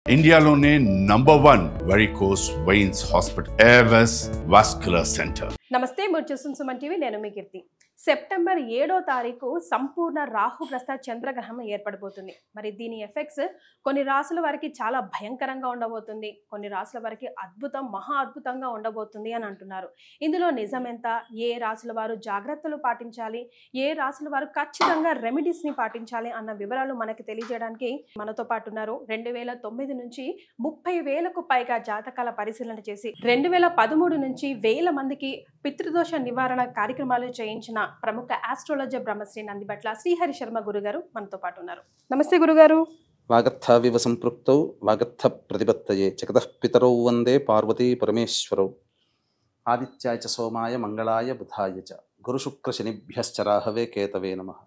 ఇండియాలోనే #1 varicose veins hospital Avis vascular centre. నమస్తే, మీరు చూస్తున్న సుమన్ టీవీ. నేను మీ కీర్తి. సెప్టెంబర్ 7వ తారీఖు సంపూర్ణ రాహుగ్రస్త చంద్రగ్రహణం ఏర్పడబోతుంది. మరి దీని ఎఫెక్ట్స్ కొన్ని రాసుల వారికి చాలా భయంకరంగా ఉండబోతుంది, కొన్ని రాసుల వారికి అద్భుతం, మహా అద్భుతంగా ఉండబోతుంది అని అంటున్నారు. ఇందులో నిజమెంత, ఏ రాసుల వారు జాగ్రత్తలు పాటించాలి, ఏ రాసుల వారు ఖచ్చితంగా రెమెడీస్ని పాటించాలి అన్న వివరాలు మనకి తెలియజేయడానికి మనతో పాటు ఉన్నారు. 2009 నుంచి 30,000కు పైగా జాతకాల పరిశీలన చేసి 2013 నుంచి 1000 మందికి పితృదోష నివారణ కార్యక్రమాలు చేయించిన ప్రముఖ ఆస్ట్రాలజర్ బ్రహ్మశ్రీ నందిబట్ల శ్రీహరి శర్మ గురుగారు మనతో పాటు ఉన్నారు. నమస్తే గురుగారు. వాగర్థావివ సంపృక్తౌ వాగర్థ ప్రతిపత్తయే జగతః పితరౌ వందే పార్వతీ పరమేశ్వరౌ ఆదిత్యాయ చ సోమాయ మంగళాయ బుధాయ చ గురుశుక్ర శనిభ్యశ్చ రాహవే కేతవే నమః.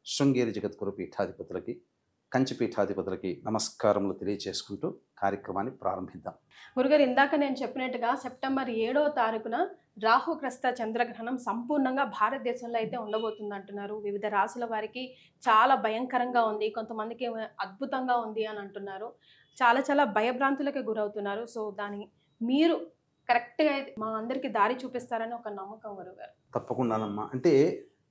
శృంగేరి జగద్గురు పీఠాధిపతులకి, కంచి పీఠాధిపతులకి నమస్కారములు తెలియచేసుకుంటూ కార్యక్రమాన్ని ప్రారంభిద్దాం. గురుగారు, ఇందాక నేను చెప్పినట్టుగా సెప్టెంబర్ 7వ తారీఖున రాహుగ్రస్త చంద్రగ్రహణం సంపూర్ణంగా భారతదేశంలో అయితే ఉండబోతుంది అంటున్నారు. వివిధ రాసుల వారికి చాలా భయంకరంగా ఉంది, కొంతమందికి అద్భుతంగా ఉంది అని అంటున్నారు. చాలా చాలా భయభ్రాంతులకి గురవుతున్నారు. సో దాన్ని మీరు కరెక్ట్గా మా అందరికీ దారి చూపిస్తారని ఒక నమ్మకం గురుగారు. తప్పకుండానమ్మా. అంటే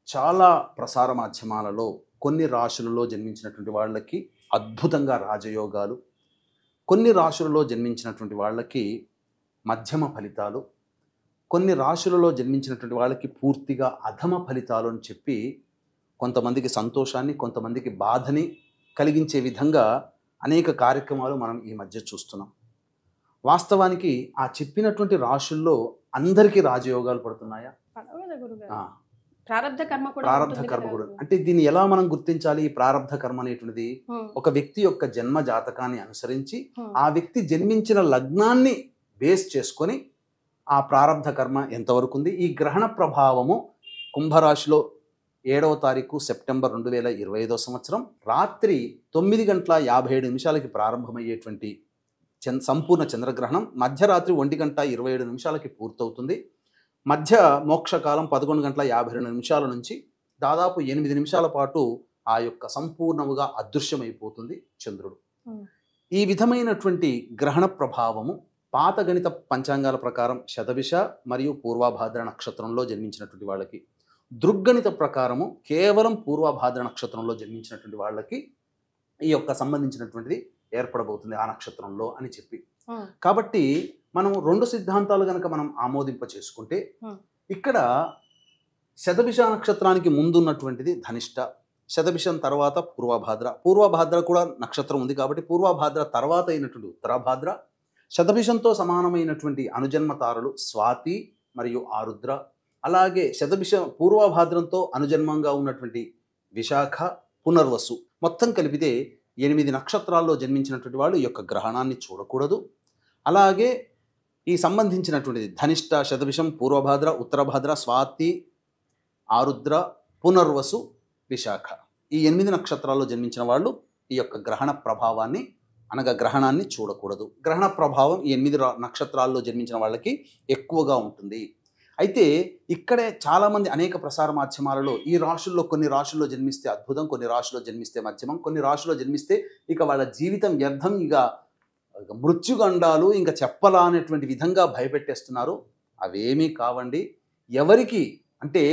చాలా ప్రసార మాధ్యమాలలో కొన్ని రాశులలో జన్మించినటువంటి వాళ్ళకి అద్భుతంగా రాజయోగాలు, కొన్ని రాశులలో జన్మించినటువంటి వాళ్ళకి మధ్యమ ఫలితాలు, కొన్ని రాశులలో జన్మించినటువంటి వాళ్ళకి పూర్తిగా అధమ ఫలితాలు అని చెప్పి కొంతమందికి సంతోషాన్ని, కొంతమందికి బాధని కలిగించే విధంగా అనేక కార్యక్రమాలు మనం ఈ మధ్య చూస్తున్నాం. వాస్తవానికి ఆ చెప్పినటువంటి రాశుల్లో అందరికీ రాజయోగాలు పడుతున్నాయా? ప్రారబ్ధ కర్మ కూడా. అంటే దీన్ని ఎలా మనం గుర్తించాలి? ఈ ప్రారబ్ధ కర్మ అనేటువంటిది ఒక వ్యక్తి యొక్క జన్మ జాతకాన్ని అనుసరించి ఆ వ్యక్తి జన్మించిన లగ్నాన్ని బేస్ చేసుకొని ఆ ప్రారబ్ధ కర్మ ఎంతవరకు ఉంది. ఈ గ్రహణ ప్రభావము కుంభరాశిలో 7వ తారీఖు సెప్టెంబర్ 2025 సంవత్సరం రాత్రి 9:57 ప్రారంభమయ్యేటువంటి సంపూర్ణ చంద్రగ్రహణం మధ్యరాత్రి 1:27 పూర్తవుతుంది. మధ్య మోక్షకాలం 11:52 నుంచి దాదాపు 8 నిమిషాల పాటు ఆ యొక్క సంపూర్ణముగా అదృశ్యమైపోతుంది చంద్రుడు. ఈ విధమైనటువంటి గ్రహణ ప్రభావము పాత గణిత పంచాంగాల ప్రకారం శతభిష మరియు పూర్వభాద్ర నక్షత్రంలో జన్మించినటువంటి వాళ్ళకి, దృగ్గణిత ప్రకారము కేవలం పూర్వభాద్ర నక్షత్రంలో జన్మించినటువంటి వాళ్ళకి ఈ యొక్క సంబంధించినటువంటిది ఏర్పడబోతుంది ఆ నక్షత్రంలో అని చెప్పి. కాబట్టి మనం 2 సిద్ధాంతాలు కనుక మనం ఆమోదింప చేసుకుంటే, ఇక్కడ శతభిష నక్షత్రానికి ముందున్నటువంటిది ధనిష్ట, శతభిషం తర్వాత పూర్వభాద్ర, పూర్వభాద్ర కూడా నక్షత్రం ఉంది కాబట్టి పూర్వభాద్ర తర్వాత అయినటువంటి ఉత్తరాభాద్ర, శతభిషంతో సమానమైనటువంటి అనుజన్మ తారలు స్వాతి మరియు ఆరుద్ర, అలాగే శతభిష పూర్వభాద్రంతో అనుజన్మంగా ఉన్నటువంటి విశాఖ, పునర్వసు, మొత్తం కలిపితే 8 నక్షత్రాల్లో జన్మించినటువంటి వాళ్ళు ఈ యొక్క గ్రహణాన్ని చూడకూడదు. అలాగే ఈ సంబంధించినటువంటిది ధనిష్ట, శతభిషం, పూర్వభాద్ర, ఉత్తరభాద్ర, స్వాతి, ఆరుద్ర, పునర్వసు, విశాఖ, ఈ 8 నక్షత్రాల్లో జన్మించిన వాళ్ళు ఈ యొక్క గ్రహణ ప్రభావాన్ని అనగా గ్రహణాన్ని చూడకూడదు. గ్రహణ ప్రభావం ఈ 8 నక్షత్రాల్లో జన్మించిన వాళ్ళకి ఎక్కువగా ఉంటుంది. అయితే ఇక్కడే చాలామంది అనేక ప్రసార మాధ్యమాలలో ఈ రాశుల్లో కొన్ని రాశుల్లో జన్మిస్తే అద్భుతం, కొన్ని రాశుల్లో జన్మిస్తే మధ్యమం, కొన్ని రాశుల్లో జన్మిస్తే ఇక వాళ్ళ జీవితం వ్యర్థం, ఇక మృత్యుగండాలు ఇంకా చెప్పలా అనేటువంటి విధంగా భయపెట్టేస్తున్నారు. అవేమీ కావండి. ఎవరికి అంటే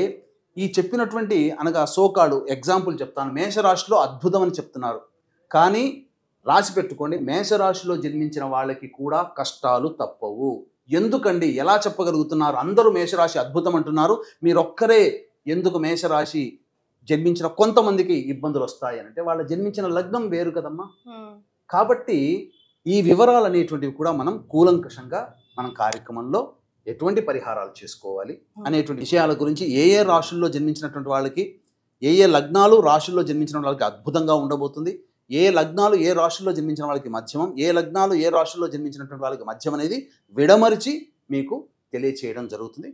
ఈ చెప్పినటువంటి అనగా సోకాళ్ళు ఎగ్జాంపుల్ చెప్తాను. మేషరాశిలో అద్భుతం అని చెప్తున్నారు, కానీ రాసి పెట్టుకోండి, మేషరాశిలో జన్మించిన వాళ్ళకి కూడా కష్టాలు తప్పవు. ఎందుకండి? ఎలా చెప్పగలుగుతున్నారు? అందరూ మేషరాశి అద్భుతం అంటున్నారు, మీరొక్కరే ఎందుకు మేషరాశి జన్మించిన కొంతమందికి ఇబ్బందులు వస్తాయి అంటే వాళ్ళ జన్మించిన లగ్నం వేరు కదమ్మా. కాబట్టి ఈ వివరాలు అనేటువంటివి కూడా మనం కూలంకషంగా మన కార్యక్రమంలో ఎటువంటి పరిహారాలు చేసుకోవాలి అనేటువంటి విషయాల గురించి, ఏ ఏ రాశుల్లో జన్మించినటువంటి వాళ్ళకి, ఏ ఏ లగ్నాలు రాశుల్లో జన్మించిన వాళ్ళకి అద్భుతంగా ఉండబోతుంది, ఏ లగ్నాలు ఏ రాశుల్లో జన్మించిన వాళ్ళకి మధ్యమం, ఏ లగ్నాలు ఏ రాశుల్లో జన్మించినటువంటి వాళ్ళకి మధ్యం అనేది విడమరిచి మీకు తెలియచేయడం జరుగుతుంది.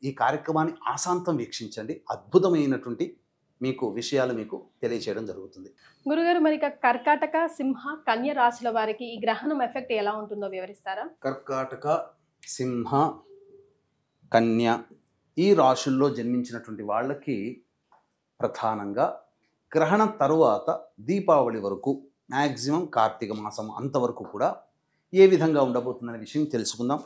ఈ కార్యక్రమాన్ని ఆశాంతం వీక్షించండి, అద్భుతమైనటువంటి మీకు విషయాలు మీకు తెలియచేయడం జరుగుతుంది. గురుగారు, మరి కర్కాటక, సింహ, కన్య రాశుల వారికి ఈ గ్రహణం ఎఫెక్ట్ ఎలా ఉంటుందో వివరిస్తారా? కర్కాటక, సింహ, కన్య ఈ రాశుల్లో జన్మించినటువంటి వాళ్ళకి ప్రధానంగా గ్రహణం తరువాత దీపావళి వరకు మ్యాక్సిమం కార్తీక మాసం అంతవరకు కూడా ఏ విధంగా ఉండబోతుందనే విషయం తెలుసుకుందాం.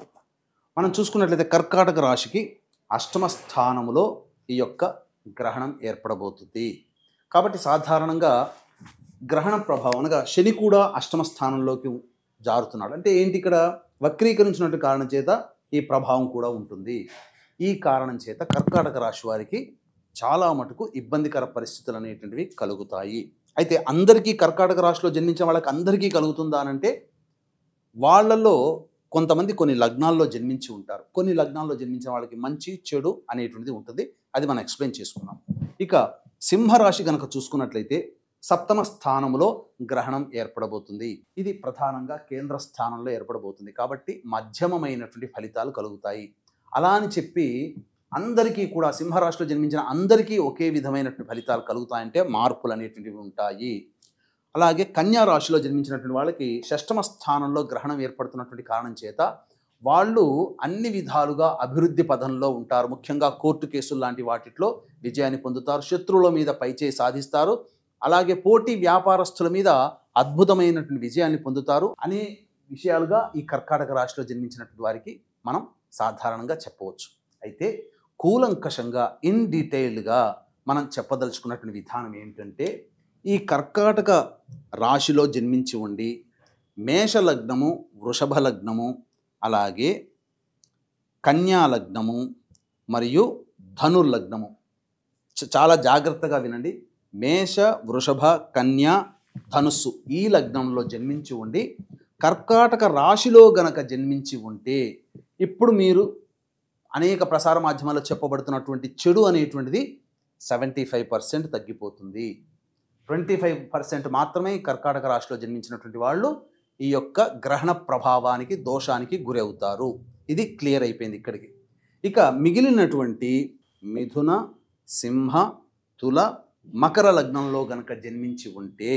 మనం చూసుకున్నట్లయితే కర్కాటక రాశికి అష్టమ స్థానములో ఈ యొక్క గ్రహణం ఏర్పడబోతుంది. కాబట్టి సాధారణంగా గ్రహణ ప్రభావం అనగా శని కూడా అష్టమ స్థానంలోకి జారుతున్నాడు. అంటే ఏంటి, ఇక్కడ వక్రీకరించినట్టు కారణం చేత ఈ ప్రభావం కూడా ఉంటుంది. ఈ కారణం చేత కర్కాటక రాశి వారికి చాలా మటుకు ఇబ్బందికర పరిస్థితులు అనేటువంటివి కలుగుతాయి. అయితే అందరికీ కర్కాటక రాశిలో జన్మించిన వాళ్ళకి అందరికీ కలుగుతుందా అనంటే వాళ్ళలో కొంతమంది కొన్ని లగ్నాల్లో జన్మించి ఉంటారు. కొన్ని లగ్నాల్లో జన్మించిన వాళ్ళకి మంచి చెడు అనేటువంటిది ఉంటుంది. అది మనం ఎక్స్ప్లెయిన్ చేసుకున్నాం. ఇక సింహరాశి కనుక చూసుకున్నట్లయితే సప్తమ స్థానంలో గ్రహణం ఏర్పడబోతుంది. ఇది ప్రధానంగా కేంద్ర స్థానంలో ఏర్పడబోతుంది. కాబట్టి మధ్యమమైనటువంటి ఫలితాలు కలుగుతాయి. అలా అని చెప్పి అందరికీ కూడా సింహరాశిలో జన్మించిన అందరికీ ఒకే విధమైనటువంటి ఫలితాలు కలుగుతాయంటే మార్పులు అనేటువంటివి ఉంటాయి. అలాగే కన్యా రాశిలో జన్మించినటువంటి వాళ్ళకి షష్టమ స్థానంలో గ్రహణం ఏర్పడుతున్నటువంటి కారణం చేత వాళ్ళు అన్ని విధాలుగా అభివృద్ధి పదంలో ఉంటారు. ముఖ్యంగా కోర్టు కేసులు లాంటి వాటిలో విజయాన్ని పొందుతారు. శత్రువుల మీద పైచేయి సాధిస్తారు. అలాగే పోటీ వ్యాపారస్తుల మీద అద్భుతమైనటువంటి విజయాన్ని పొందుతారు అనే విషయాలుగా ఈ కర్కాటక రాశిలో జన్మించినటువంటి వారికి మనం సాధారణంగా చెప్పవచ్చు. అయితే కూలంకషంగా ఇన్ డీటెయిల్డ్గా మనం చెప్పదలుచుకున్నటువంటి విధానం ఏంటంటే ఈ కర్కాటక రాశిలో జన్మించి ఉండి మేష లగ్నము, వృషభ లగ్నము, అలాగే కన్యా లగ్నము మరియు ధనుర్లగ్నము, చాలా జాగ్రత్తగా వినండి. మేష, వృషభ, కన్యా, ధనుస్సు ఈ లగ్నంలో జన్మించి ఉండి కర్కాటక రాశిలో గనక జన్మించి ఉంటే ఇప్పుడు మీరు అనేక ప్రసార మాధ్యమాల్లో చెప్పబడుతున్నటువంటి చెడు అనేటువంటిది 75% తగ్గిపోతుంది. 25% మాత్రమే కర్కాటక రాశిలో జన్మించినటువంటి వాళ్ళు ఈ యొక్క గ్రహణ ప్రభావానికి, దోషానికి గురి అవుతారు. ఇది క్లియర్ అయిపోయింది ఇక్కడికి. ఇక మిగిలినటువంటి మిథున, సింహ, తుల, మకర లగ్నంలో గనక జన్మించి ఉంటే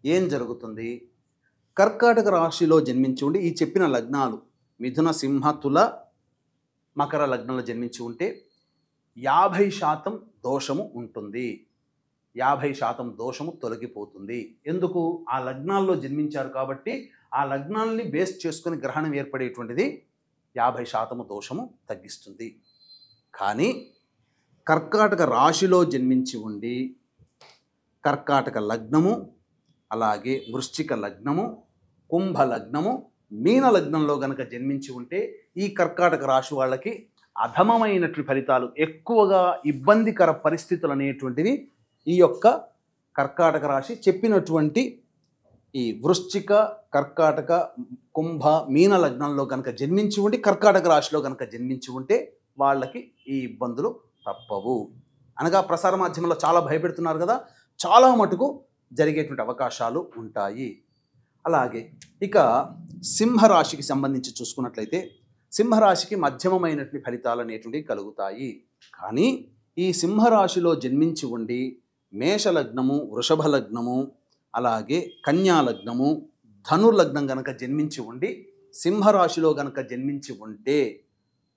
ఏం జరుగుతుంది? కర్కాటక రాశిలో జన్మించి ఉండి ఈ చెప్పిన లగ్నాలు మిథున, సింహ, తుల, మకర లగ్నంలో జన్మించి ఉంటే 50% దోషము ఉంటుంది. 50% దోషము తొలగిపోతుంది. ఎందుకు? ఆ లగ్నాల్లో జన్మించారు కాబట్టి ఆ లగ్నాల్ని బేస్ చేసుకొని గ్రహణం ఏర్పడేటువంటిది 50% దోషము తగ్గిస్తుంది. కానీ కర్కాటక రాశిలో జన్మించి ఉండి కర్కాటక లగ్నము, అలాగే వృశ్చిక లగ్నము, కుంభ లగ్నము, మీన లగ్నంలో గనక జన్మించి ఉంటే ఈ కర్కాటక రాశి వాళ్ళకి అధమమైనటువంటి ఫలితాలు, ఎక్కువగా ఇబ్బందికర పరిస్థితులు అనేటువంటివి ఈ యొక్క కర్కాటక రాశి చెప్పినటువంటి ఈ వృశ్చిక, కర్కాటక, కుంభ, మీన లగ్నంలో కనుక జన్మించి ఉండి కర్కాటక రాశిలో కనుక జన్మించి ఉంటే వాళ్ళకి ఈ ఇబ్బందులు తప్పవు. అనగా ప్రసార మాధ్యమంలో చాలా భయపెడుతున్నారు కదా, చాలా మటుకు జరిగేటువంటి అవకాశాలు ఉంటాయి. అలాగే ఇక సింహరాశికి సంబంధించి చూసుకున్నట్లయితే సింహరాశికి మధ్యమమైనటువంటి ఫలితాలు అనేటువంటివి కలుగుతాయి. కానీ ఈ సింహరాశిలో జన్మించి ఉండి మేషలగ్నము, వృషభ లగ్నము, అలాగే కన్యా లగ్నము, ధనుర్లగ్నం గనక జన్మించి ఉండి సింహరాశిలో గనక జన్మించి ఉంటే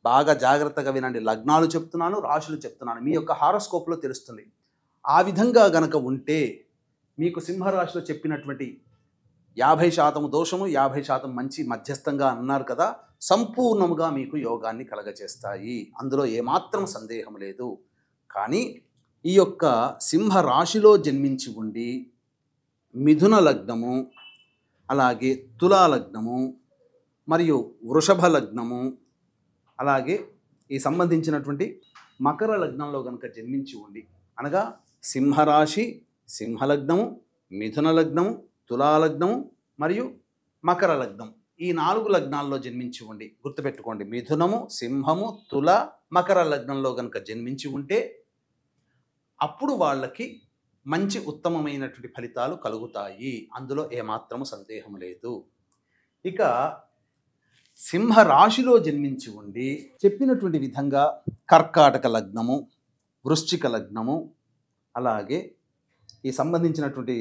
బాగా జాగ్రత్తగా వినండి. లగ్నాలు చెప్తున్నాను, రాశులు చెప్తున్నాను, మీ యొక్క హారోస్కోప్లో తెలుస్తుంది. ఆ విధంగా గనక ఉంటే మీకు సింహరాశిలో చెప్పినటువంటి 50% దోషము, 50% మంచి మధ్యస్థంగా అన్నారు కదా, సంపూర్ణముగా మీకు యోగాన్ని కలగచేస్తాయి. అందులో ఏమాత్రం సందేహం లేదు. కానీ ఈ యొక్క సింహరాశిలో జన్మించి ఉండి మిథున లగ్నము, అలాగే తులా లగ్నము మరియు వృషభ లగ్నము, అలాగే ఈ సంబంధించినటువంటి మకర లగ్నంలో కనుక జన్మించి ఉండి, అనగా సింహరాశి, సింహలగ్నము, మిథున లగ్నము, తులాలగ్నము మరియు మకర లగ్నం, ఈ 4 లగ్నాల్లో జన్మించి ఉండి, గుర్తుపెట్టుకోండి, మిథునము, సింహము, తుల, మకర లగ్నంలో కనుక జన్మించి ఉంటే అప్పుడు వాళ్ళకి మంచి ఉత్తమమైనటువంటి ఫలితాలు కలుగుతాయి. అందులో ఏమాత్రము సందేహం లేదు. ఇక సింహరాశిలో జన్మించి ఉండి చెప్పినటువంటి విధంగా కర్కాటక లగ్నము, వృశ్చిక లగ్నము, అలాగే ఈ సంబంధించినటువంటి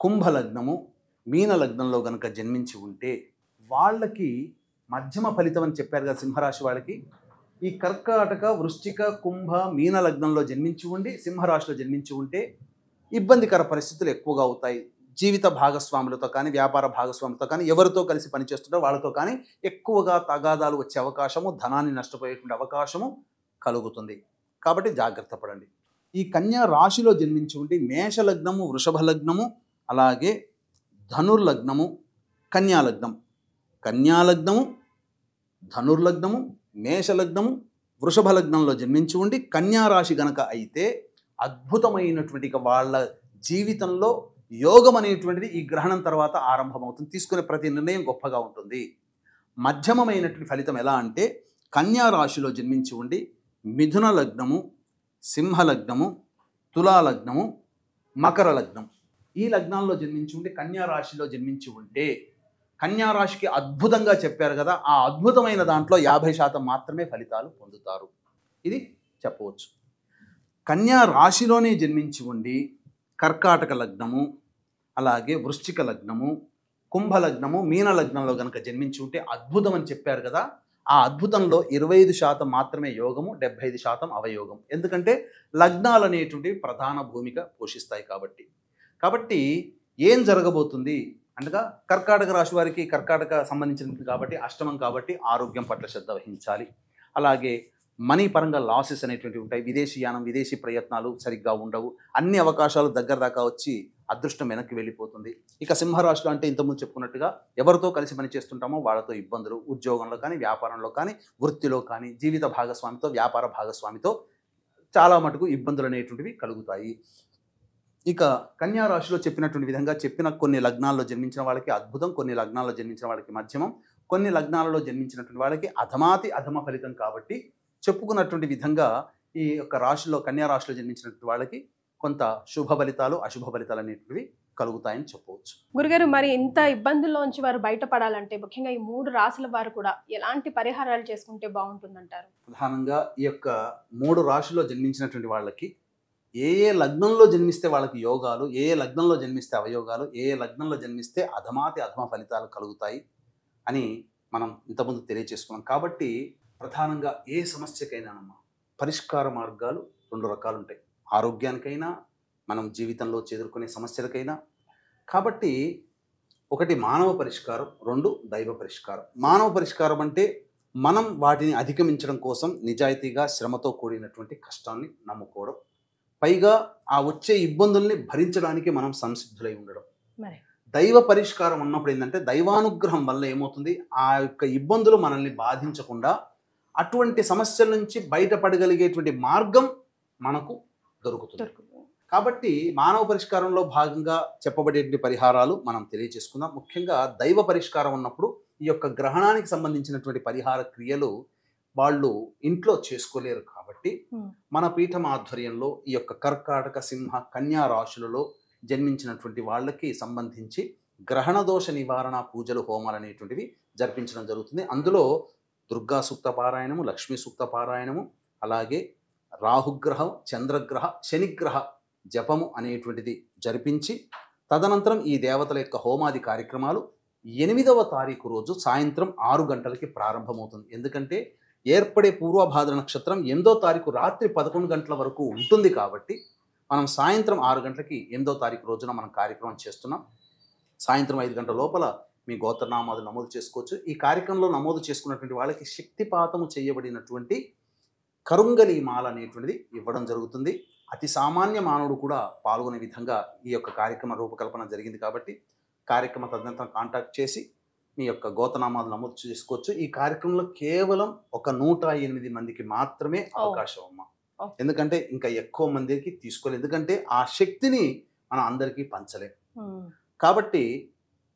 కుంభ లగ్నము, మీన లగ్నంలో కనుక జన్మించి ఉంటే వాళ్ళకి మధ్యమ ఫలితం అని చెప్పారు కదా సింహరాశి వాళ్ళకి. ఈ కర్కాటక, వృశ్చిక, కుంభ, మీన లగ్నంలో జన్మించి ఉండి సింహరాశిలో జన్మించి ఉంటే ఇబ్బందికర పరిస్థితులు ఎక్కువగా అవుతాయి. జీవిత భాగస్వాములతో కానీ వ్యాపార భాగస్వాములతో కానీ ఎవరితో కలిసి పనిచేస్తుంటారో వాళ్ళతో కానీ ఎక్కువగా తగాదాలు వచ్చే అవకాశము, ధనాన్ని నష్టపోయేటువంటి అవకాశము కలుగుతుంది. కాబట్టి జాగ్రత్త పడండి. ఈ కన్యా రాశిలో జన్మించి ఉండి మేష లగ్నము, వృషభ లగ్నము, అలాగే ధనుర్లగ్నము, కన్యాలగ్నం, కన్యాలగ్నము, ధనుర్లగ్నము, మేషలగ్నము, వృషభ లగ్నంలో జన్మించి ఉండి కన్యా రాశి గనక అయితే అద్భుతమైనటువంటి వాళ్ళ జీవితంలో యోగం అనేటువంటిది ఈ గ్రహణం తర్వాత ఆరంభమవుతుంది. తీసుకునే ప్రతి నిర్ణయం గొప్పగా ఉంటుంది. మధ్యమమైనటువంటి ఫలితం ఎలా అంటే కన్యా రాశిలో జన్మించి ఉండి మిథున లగ్నము, సింహ లగ్నము, తులా లగ్నము, మకర లగ్నం, ఈ లగ్నాల్లో జన్మించి ఉండి కన్యా రాశిలో జన్మించి ఉంటే కన్యా రాశికి అద్భుతంగా చెప్పారు కదా, ఆ అద్భుతమైన దాంట్లో 50% మాత్రమే ఫలితాలు పొందుతారు. ఇది చెప్పవచ్చు. కన్యా రాశిలోనే జన్మించి ఉండి కర్కాటక లగ్నము, అలాగే వృశ్చిక లగ్నము, కుంభ లగ్నము, మీన లగ్నంలో కనుక జన్మించి ఉంటే అద్భుతం అని చెప్పారు కదా, ఆ అద్భుతంలో 25% మాత్రమే యోగము, 75% అవయోగం. ఎందుకంటే లగ్నాలు అనేటువంటివి ప్రధాన భూమిక పోషిస్తాయి కాబట్టి ఏం జరగబోతుంది అనగా కర్కాటక రాశి వారికి కర్కాటక సంబంధించినది కాబట్టి అష్టమం కాబట్టి ఆరోగ్యం పట్ల శ్రద్ధ వహించాలి. అలాగే మనీ పరంగా లాసెస్ అనేటువంటివి ఉంటాయి. విదేశీయానం, విదేశీ ప్రయత్నాలు సరిగ్గా ఉండవు. అన్ని అవకాశాలు దగ్గర దాకా వచ్చి అదృష్టం వెనక్కి వెళ్ళిపోతుంది. ఇక సింహరాశిలో అంటే ఇంతకుముందు చెప్పుకున్నట్టుగా ఎవరితో కలిసి పనిచేస్తుంటామో వాళ్ళతో ఇబ్బందులు, ఉద్యోగంలో కానీ, వ్యాపారంలో కానీ, వృత్తిలో కానీ, జీవిత భాగస్వామితో, వ్యాపార భాగస్వామితో చాలా మటుకు ఇబ్బందులు అనేటువంటివి కలుగుతాయి. ఇక కన్యా రాశిలో చెప్పినటువంటి విధంగా చెప్పిన కొన్ని లగ్నాల్లో జన్మించిన వాళ్ళకి అద్భుతం, కొన్ని లగ్నాల్లో జన్మించిన వాళ్ళకి మధ్యమం, కొన్ని లగ్నాలలో జన్మించినటువంటి వాళ్ళకి అధమాతి అధమ ఫలితం. కాబట్టి చెప్పుకున్నటువంటి విధంగా ఈ యొక్క రాశిలో కన్యా రాశిలో జన్మించినటువంటి వాళ్ళకి కొంత శుభ ఫలితాలు, అశుభ ఫలితాలు అనేటివి కలుగుతాయని చెప్పవచ్చు. గురుగారు, మరి ఇంత ఇబ్బందుల్లోంచి వారు బయటపడాలంటే ముఖ్యంగా ఈ 3 రాశుల వారు కూడా ఎలాంటి పరిహారాలు చేసుకుంటే బాగుంటుందంటారు? ప్రధానంగా ఈ యొక్క 3 రాశుల్లో జన్మించినటువంటి వాళ్ళకి ఏ లగ్నంలో జన్మిస్తే వాళ్ళకి యోగాలు, ఏ లగ్నంలో జన్మిస్తే అవయోగాలు, ఏ లగ్నంలో జన్మిస్తే అధమాతి అధమ ఫలితాలు కలుగుతాయి అని మనం ఇంతకుముందు తెలియజేసుకున్నాం. కాబట్టి ప్రధానంగా ఏ సమస్యకైనా పరిష్కార మార్గాలు 2 రకాలు ఉంటాయి. ఆరోగ్యానికైనా, మనం జీవితంలో ఎదుర్కొనే సమస్యలకైనా. కాబట్టి ఒకటి మానవ పరిష్కారం, 2 దైవ పరిష్కారం. మానవ పరిష్కారం అంటే మనం వాటిని అధిగమించడం కోసం నిజాయితీగా శ్రమతో కూడినటువంటి కష్టాన్ని నమ్ముకోవడం, పైగా ఆ వచ్చే ఇబ్బందుల్ని భరించడానికి మనం సంసిద్ధులై ఉండడం. దైవ పరిష్కారం ఉన్నప్పుడు ఏంటంటే దైవానుగ్రహం వల్ల ఏమవుతుంది, ఆ యొక్క ఇబ్బందులు మనల్ని బాధించకుండా అటువంటి సమస్యల నుంచి బయటపడగలిగేటువంటి మార్గం మనకు దొరుకుతుంది. కాబట్టి మానవ పరిష్కారంలో భాగంగా చెప్పబడేటువంటి పరిహారాలు మనం తెలియజేసుకుందాం. ముఖ్యంగా దైవ పరిష్కారం ఉన్నప్పుడు ఈ యొక్క గ్రహణానికి సంబంధించినటువంటి పరిహార క్రియలు వాళ్ళు ఇంట్లో చేసుకోలేరు. కాబట్టి మన పీఠం ఆధ్వర్యంలో ఈ యొక్క కర్కాటక, సింహ, కన్యా రాశులలో జన్మించినటువంటి వాళ్ళకి సంబంధించి గ్రహణ దోష నివారణ పూజలు, హోమాలు అనేటువంటివి జరిపించడం జరుగుతుంది. అందులో దుర్గా సూక్త పారాయణము, లక్ష్మీ సూక్త పారాయణము, అలాగే రాహుగ్రహం, చంద్రగ్రహ, శనిగ్రహ జపము అనేటువంటిది జరిపించి తదనంతరం ఈ దేవతల యొక్క హోమాది కార్యక్రమాలు 8వ తారీఖు రోజు సాయంత్రం 6 గంటలకి ప్రారంభమవుతుంది. ఎందుకంటే ఏర్పడే పూర్వభాద్ర నక్షత్రం 8వ తారీఖు రాత్రి 11 గంటల వరకు ఉంటుంది. కాబట్టి మనం సాయంత్రం 6 గంటలకి 8వ తారీఖు రోజున మనం కార్యక్రమం చేస్తున్నాం. సాయంత్రం 5 గంటల లోపల మీ గోత్రనామాలు నమోదు చేసుకోవచ్చు. ఈ కార్యక్రమంలో నమోదు చేసుకున్నటువంటి వాళ్ళకి శక్తిపాతము చేయబడినటువంటి కరుంగలి మాల అనేటువంటిది ఇవ్వడం జరుగుతుంది. అతి సామాన్య మానవుడు కూడా పాల్గొనే విధంగా ఈ యొక్క కార్యక్రమ రూపకల్పన జరిగింది. కాబట్టి కార్యక్రమ తదనంతరం కాంటాక్ట్ చేసి మీ యొక్క గోత్రనామాలు నమోదు చేసుకోవచ్చు. ఈ కార్యక్రమంలో కేవలం ఒక 108 మందికి మాత్రమే అవకాశం అమ్మా. ఎందుకంటే ఇంకా ఎక్కువ మందికి తీసుకోలేదు. ఎందుకంటే ఆ శక్తిని మనం అందరికీ పంచలేం. కాబట్టి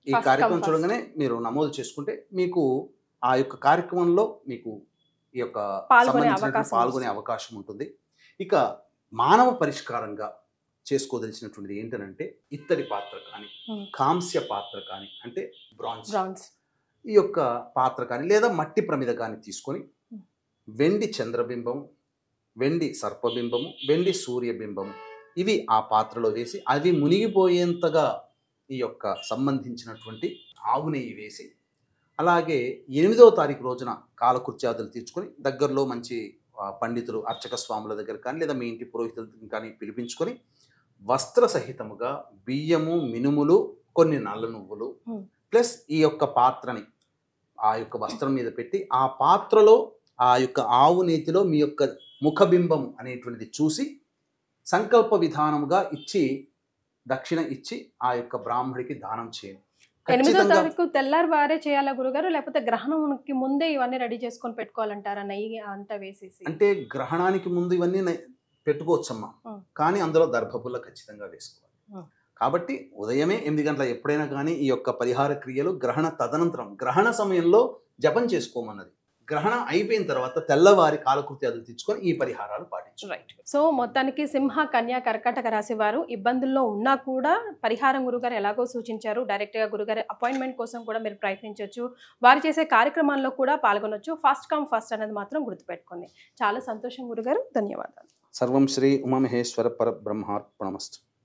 ఈ కార్యక్రమం చూడగానే మీరు నమోదు చేసుకుంటే మీకు ఆ యొక్క కార్యక్రమంలో మీకు ఈ యొక్క పాల్గొనే అవకాశం ఉంటుంది. ఇక మానవ పరిష్కారంగా చేసుకోదలిచినటువంటిది ఏంటంటే ఇత్తడి పాత్ర కానీ, కాంస్య పాత్ర కానీ, అంటే బ్రాంజ్ ఈ యొక్క పాత్ర కానీ, లేదా మట్టి ప్రమిద కానీ తీసుకొని వెండి చంద్రబింబము, వెండి సర్పబింబము, వెండి సూర్యబింబము ఇవి ఆ పాత్రలో వేసి అవి మునిగిపోయేంతగా ఈ యొక్క సంబంధించినటువంటి ఆవు నెయ్యి వేసి, అలాగే 8వ తారీఖు రోజున కాలకృత్యాదులు తీర్చుకొని దగ్గరలో మంచి పండితులు, అర్చక స్వాముల దగ్గర కానీ, లేదా మీ ఇంటి పురోహితులు కానీ పిలిపించుకొని వస్త్ర సహితముగా బియ్యము, మినుములు, కొన్ని నల్ల నువ్వులు ప్లస్ ఈ యొక్క పాత్రని ఆ యొక్క వస్త్రం మీద పెట్టి ఆ పాత్రలో ఆ యొక్క ఆవు నేతిలో మీ యొక్క ముఖబింబం అనేటువంటిది చూసి సంకల్ప విధానముగా ఇచ్చి దక్షిణ ఇచ్చి ఆ యొక్క బ్రాహ్మడికి దానం చేయండి. 8వ తారీఖు తెల్లారి వారే చేయాలా గురుగారు, లేకపోతే గ్రహణంకి ముందే ఇవన్నీ రెడీ చేసుకొని పెట్టుకోవాలంటారా? నెయ్యి అంతా వేసేసి. అంటే గ్రహణానికి ముందు ఇవన్నీ పెట్టుకోవచ్చమ్మా, కానీ అందులో దర్భపుల్ల ఖచ్చితంగా వేసుకోవాలి. కాబట్టి ఉదయమే 8 గంటల ఎప్పుడైనా కానీ ఈ యొక్క పరిహార క్రియలు గ్రహణ తదనంతరం గ్రహణ సమయంలో జపం చేసుకోమన్నది. గ్రహణం అయిపోయిన తర్వాత తెల్లవారి కాలకృత్యాలు తెచ్చుకొని ఈ పరిహారాలు పాటించు. రైట్. సో మొత్తానికి సింహ, కన్యా, కర్కాటక రాశి వారు ఇబ్బందుల్లో ఉన్నా కూడా పరిహారం గురుగారు ఎలాగో సూచించారు. డైరెక్ట్గా గురుగారు అపాయింట్మెంట్ కోసం కూడా మీరు ప్రయత్నించవచ్చు. వారు చేసే కార్యక్రమాల్లో కూడా పాల్గొనవచ్చు. ఫస్ట్ కమ్ ఫస్ట్ అనేది మాత్రం గుర్తుపెట్టుకోండి. చాలా సంతోషం గురుగారు, ధన్యవాదాలు. సర్వం శ్రీ ఉమామహేశ్వర పరబ్రహ్మార్పణమస్తు.